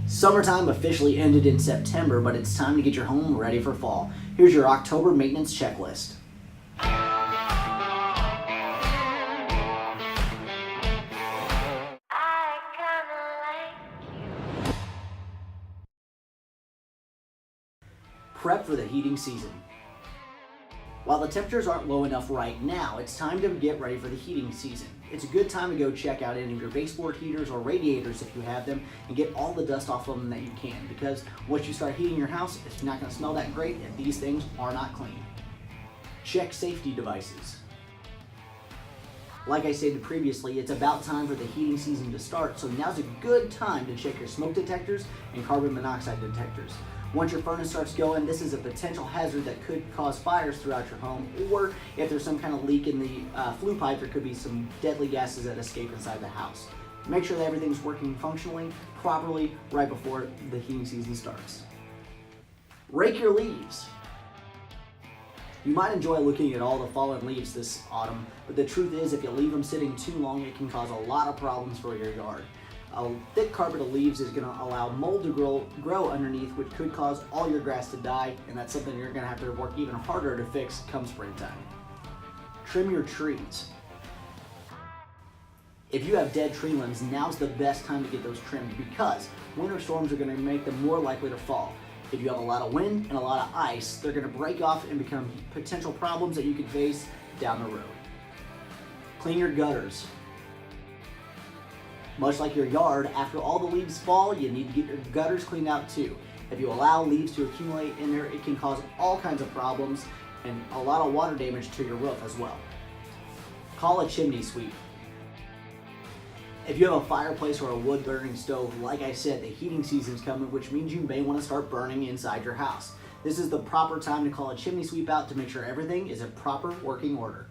Summertime officially ended in September, but it's time to get your home ready for fall. Here's your October maintenance checklist. Prep for the heating season. While the temperatures aren't low enough right now, it's time to get ready for the heating season. It's a good time to go check out any of your baseboard heaters or radiators if you have them and get all the dust off of them that you can, because once you start heating your house, it's not going to smell that great if these things are not clean. Check safety devices. Like I stated previously, it's about time for the heating season to start, so now's a good time to check your smoke detectors and carbon monoxide detectors. Once your furnace starts going, this is a potential hazard that could cause fires throughout your home, or if there's some kind of leak in the flue pipe, there could be some deadly gases that escape inside the house. Make sure that everything's working functionally, properly, right before the heating season starts. Rake your leaves. You might enjoy looking at all the fallen leaves this autumn, but the truth is if you leave them sitting too long, it can cause a lot of problems for your yard. A thick carpet of leaves is going to allow mold to grow underneath, which could cause all your grass to die, and that's something you're going to have to work even harder to fix come springtime. Trim your trees. If you have dead tree limbs, now's the best time to get those trimmed because winter storms are going to make them more likely to fall. If you have a lot of wind and a lot of ice, they're going to break off and become potential problems that you could face down the road. Clean your gutters. Much like your yard, after all the leaves fall, you need to get your gutters cleaned out too. If you allow leaves to accumulate in there, it can cause all kinds of problems and a lot of water damage to your roof as well. Call a chimney sweep. If you have a fireplace or a wood burning stove, like I said, the heating season's coming, which means you may want to start burning inside your house. This is the proper time to call a chimney sweep out to make sure everything is in proper working order.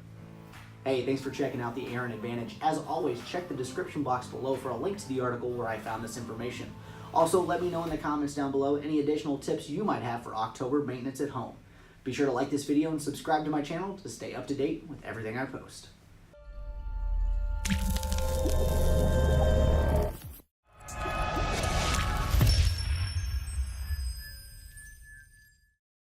Hey, thanks for checking out the Aaron Advantage. As always, check the description box below for a link to the article where I found this information. Also, let me know in the comments down below any additional tips you might have for October maintenance at home. Be sure to like this video and subscribe to my channel to stay up to date with everything I post.